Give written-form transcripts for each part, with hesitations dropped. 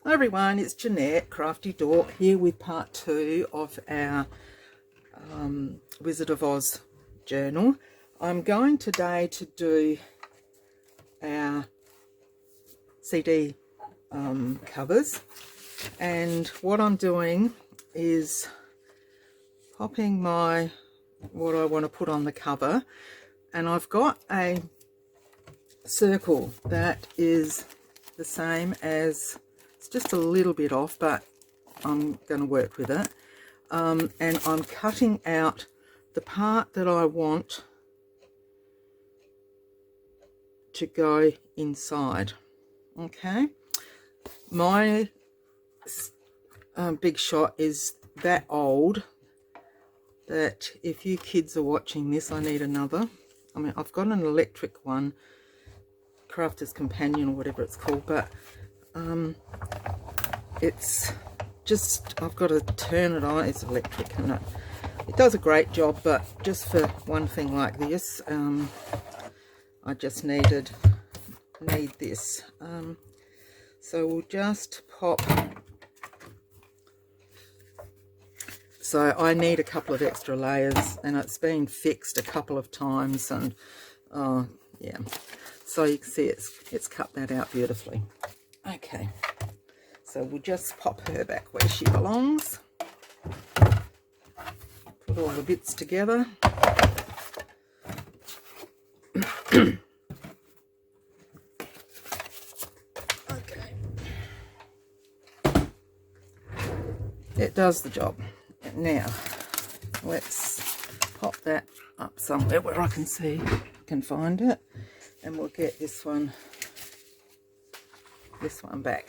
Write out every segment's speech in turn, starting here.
Hi everyone, it's Janette, Crafty Dawk, here with part 2 of our Wizard of Oz journal. I'm going today to do our CD covers, and what I'm doing is popping what I want to put on the cover, and I've got a circle that is the same as, it's just a little bit off, but I'm going to work with it, and I'm cutting out the part that I want to go inside. Okay, my big shot is that old that if you kids are watching this, I need another. I mean, I've got an electric one, Crafter's Companion or whatever it's called, but it's just, I've got to turn it on. It's electric and it does a great job, but just for one thing like this, I just need this. So we'll just pop. So I need a couple of extra layers, and it's been fixed a couple of times, and yeah, so you can see it's cut that out beautifully. Okay, so we'll just pop her back where she belongs, put all the bits together. Okay, it does the job. Now let's pop that up somewhere where I can see, can find it, and we'll get this one back.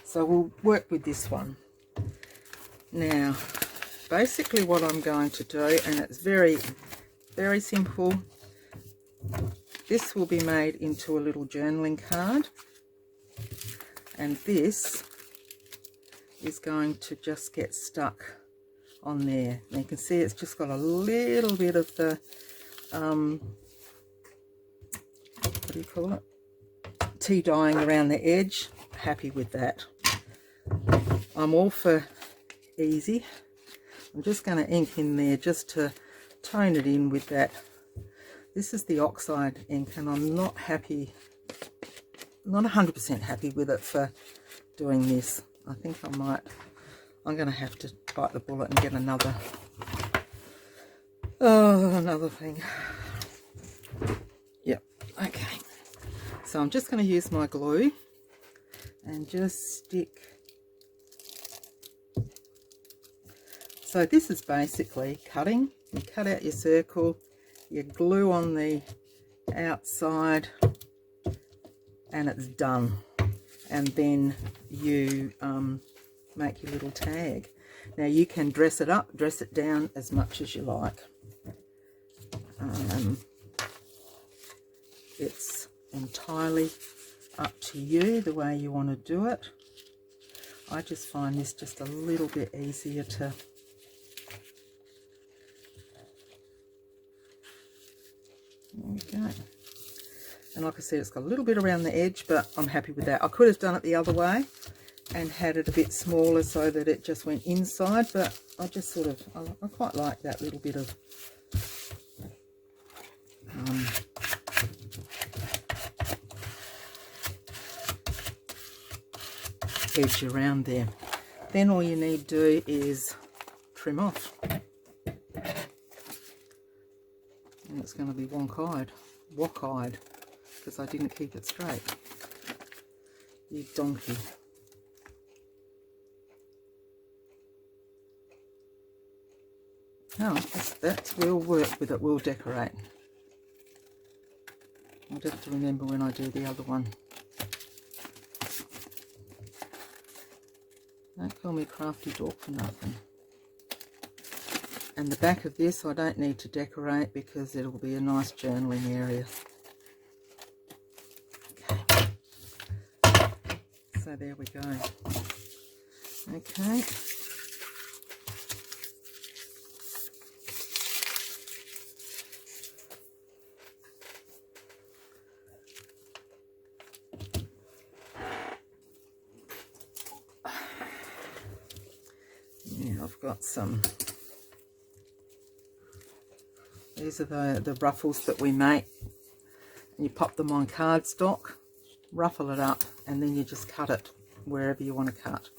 So we'll work with this one. Now basically what I'm going to do, and it's very, very simple, this will be made into a little journaling card, and this is going to just get stuck on there. And you can see it's just got a little bit of the what do you call it, tea dyeing around the edge. Happy with that. I'm all for easy. I'm just going to ink in there just to tone it in with that. This is the oxide ink, and I'm not 100% happy with it for doing this. I think I'm going to have to bite the bullet and get another thing. Yep, okay. So I'm just going to use my glue and just stick. So this is basically cutting. You cut out your circle, you glue on the outside, and it's done. And then you make your little tag. Now you can dress it up, dress it down as much as you like. It's entirely up to you the way you want to do it. I just find this just a little bit easier to there we go. And like I said, it's got a little bit around the edge, but I'm happy with that. I could have done it the other way and had it a bit smaller so that it just went inside, but I just sort of, I quite like that little bit of edge around there. Then all you need to do is trim off. And it's going to be wonk-eyed, because I didn't keep it straight. You donkey. No, we'll work with it, we'll decorate. I'll have to remember when I do the other one. Don't call me Crafty Dawk for nothing. And the back of this I don't need to decorate because it'll be a nice journaling area. Okay. So there we go. Okay. got some, these are the ruffles that we make. You pop them on cardstock, ruffle it up, and then you just cut it wherever you want to cut.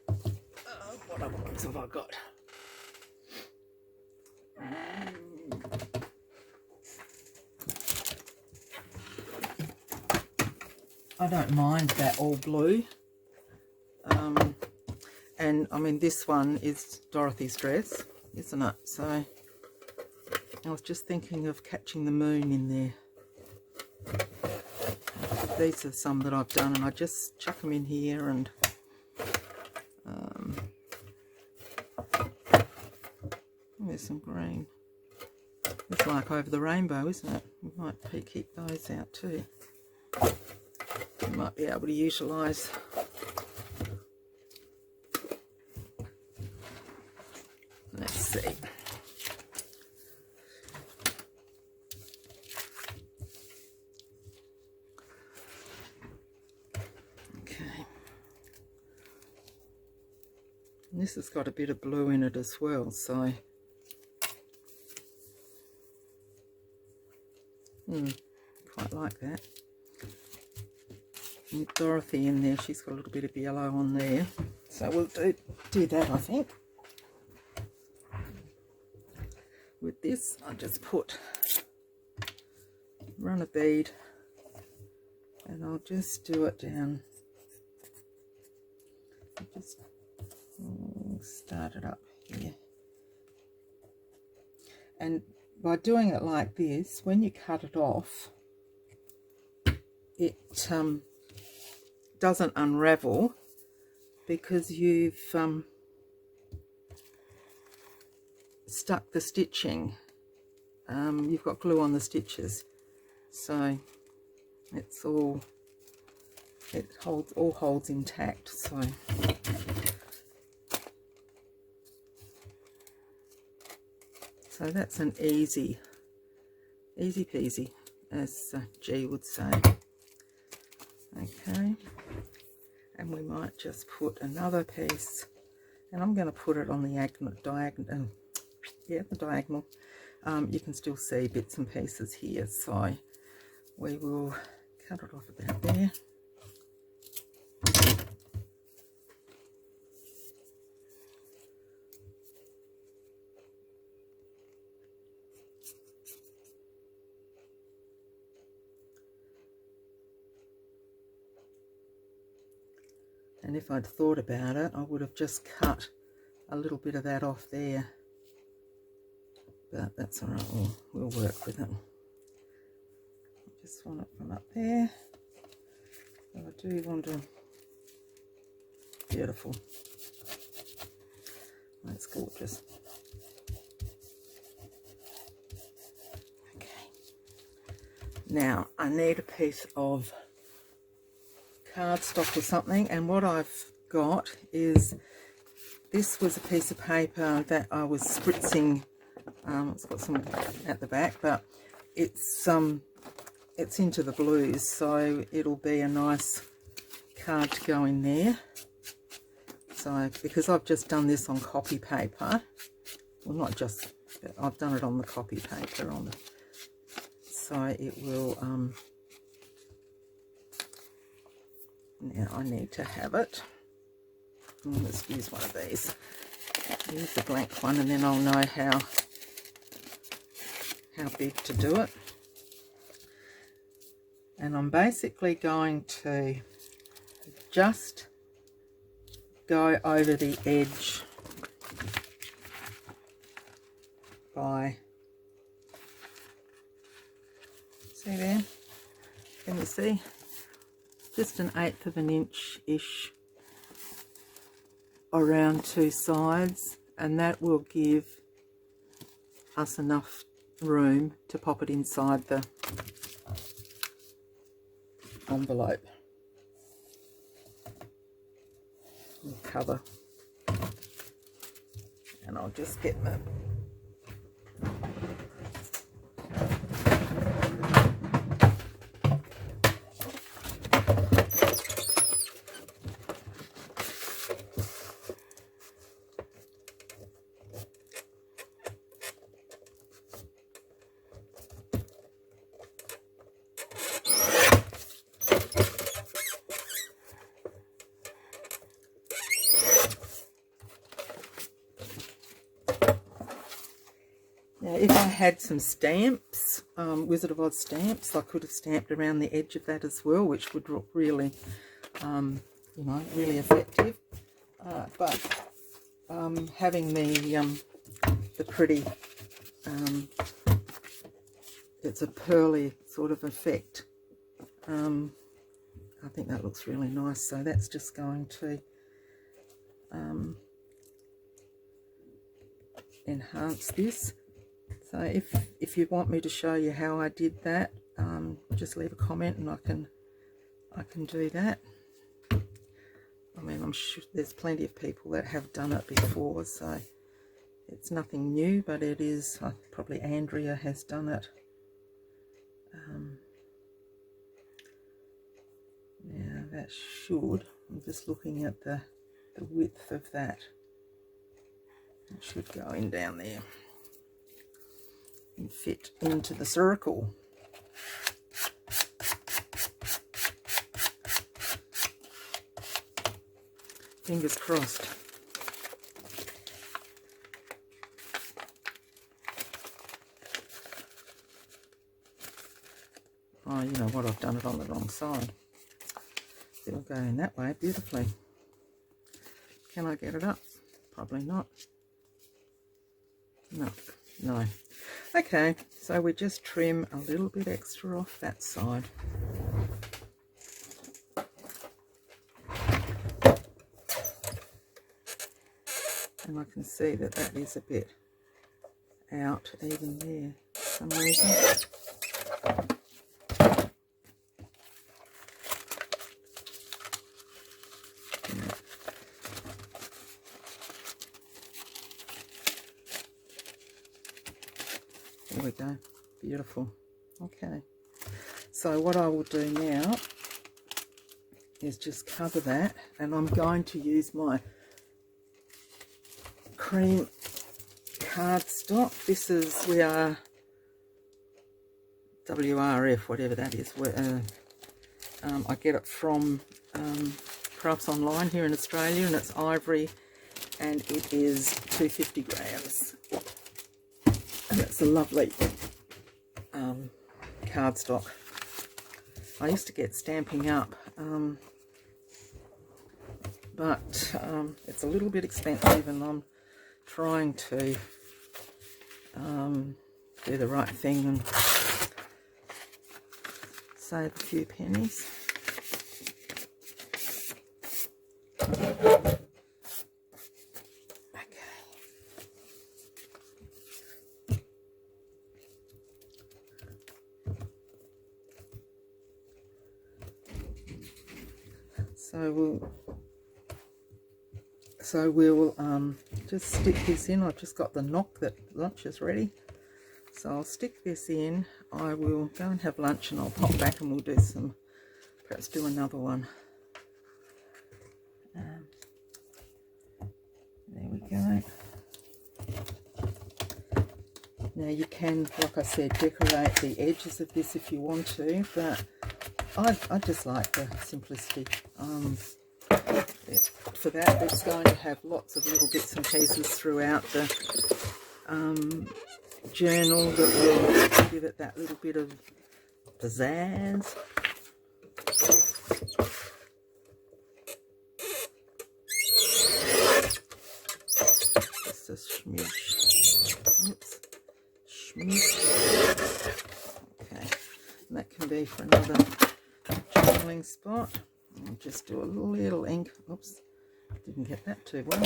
What other ones have I got? I don't mind that all blue. And I mean, this one is Dorothy's dress, isn't it? So I was just thinking of catching the moon in there. These are some that I've done, and I just chuck them in here, and there's some green. It's like over the rainbow, isn't it? We might keep those out too. We might be able to utilise. Let's see. Okay. And this has got a bit of blue in it as well, so quite like that. And Dorothy in there, she's got a little bit of yellow on there, so we'll do that, I think. With this, I'll just run a bead, and I'll just do it down. Just start it up here. And by doing it like this, when you cut it off, it doesn't unravel, because you've stuck the stitching. You've got glue on the stitches, so it's all holds intact. So that's an easy peasy, as G would say. Okay, and we might just put another piece, and I'm going to put it on the diagonal. Yeah, the diagonal. You can still see bits and pieces here, so we will cut it off about there. And if I'd thought about it, I would have just cut a little bit of that off there. But that's all right, we'll work with it. I just want it from up there. But I do want to... Beautiful. That's gorgeous. Okay. Now, I need a piece of cardstock or something, and what I've got is, this was a piece of paper that I was spritzing. It's got some at the back, but it's into the blues, so it'll be a nice card to go in there. So because I've just done this on copy paper, well, not just, I've done it on the copy paper so it will now I need to have it. Let's use one of these. Use the blank one, and then I'll know how big to do it. And I'm basically going to just go over the edge by, see there, can you see, just 1/8 of an inch-ish around two sides, and that will give us enough room to pop it inside the envelope and cover. And I'll just get my Now, if I had some stamps, Wizard of Oz stamps, I could have stamped around the edge of that as well, which would look really, you know, really effective. But having the pretty, it's a pearly sort of effect. I think that looks really nice. So that's just going to enhance this. So if you want me to show you how I did that, just leave a comment and I can do that. I mean, I'm sure there's plenty of people that have done it before, so it's nothing new, but it is, probably Andrea has done it. Now that should, I'm just looking at the width of that. It should go in down there and fit into the circle. Fingers crossed. Oh, you know what, I've done it on the wrong side. It'll go in that way beautifully. Can I get it up? Probably not. No. Okay, so we just trim a little bit extra off that side. And I can see that that is a bit out even there for some reason. There we go, beautiful. Okay, so what I will do now is just cover that, and I'm going to use my cream cardstock. This is, we are WRF, whatever that is. I get it from Crafts Online here in Australia, and it's ivory, and it is 250 grams. And it's a lovely cardstock. I used to get Stamping Up, but it's a little bit expensive, and I'm trying to do the right thing and save a few pennies. So we'll just stick this in. I've just got the knock that lunch is ready. So I'll stick this in. I will go and have lunch, and I'll pop back and we'll do some, perhaps do another one. There we go. Now you can, like I said, decorate the edges of this if you want to, but I just like the simplicity. For that, it's going to have lots of little bits and pieces throughout the journal that will give it that little bit of pizzazz. Just a smidge. Oops. Smidge. Okay. And that can be for another journaling spot. I'll just do a little ink. Oops, didn't get that too well.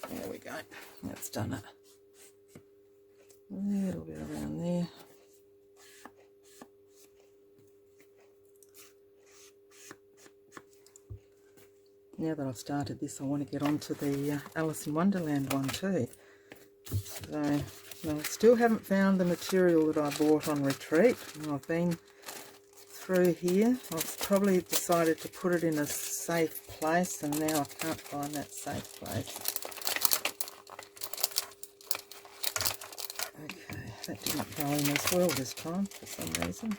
There we go. That's done it. A little bit around there. Now that I've started this, I want to get on to the Alice in Wonderland one too. So, no, I still haven't found the material that I bought on retreat. I've been through here. I've probably decided to put it in a safe place, and now I can't find that safe place. Okay, that didn't go in as well this time for some reason.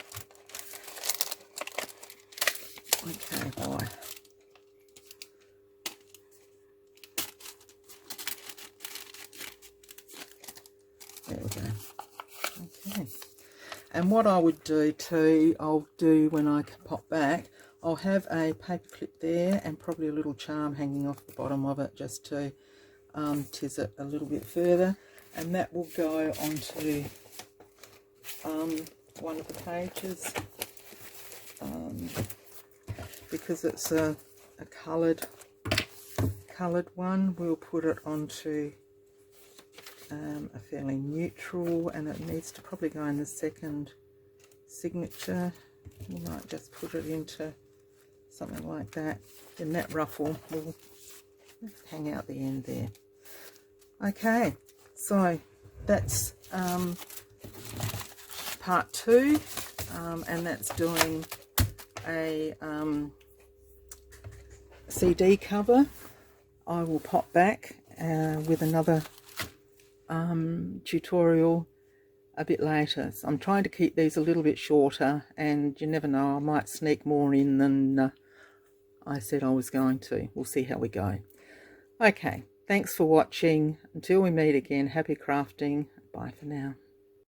Okay, why? And what I would do too, I'll do when I pop back, I'll have a paper clip there and probably a little charm hanging off the bottom of it just to tease it a little bit further, and that will go onto one of the pages, because it's a coloured one. We'll put it onto a fairly neutral, and it needs to probably go in the second signature. You might just put it into something like that, then that ruffle will hang out the end there. Okay, so that's part 2, and that's doing a CD cover. I will pop back with another tutorial a bit later. So I'm trying to keep these a little bit shorter, and you never know, I might sneak more in than I said I was going to. We'll see how we go. Okay, thanks for watching. Until we meet again, happy crafting. Bye for now.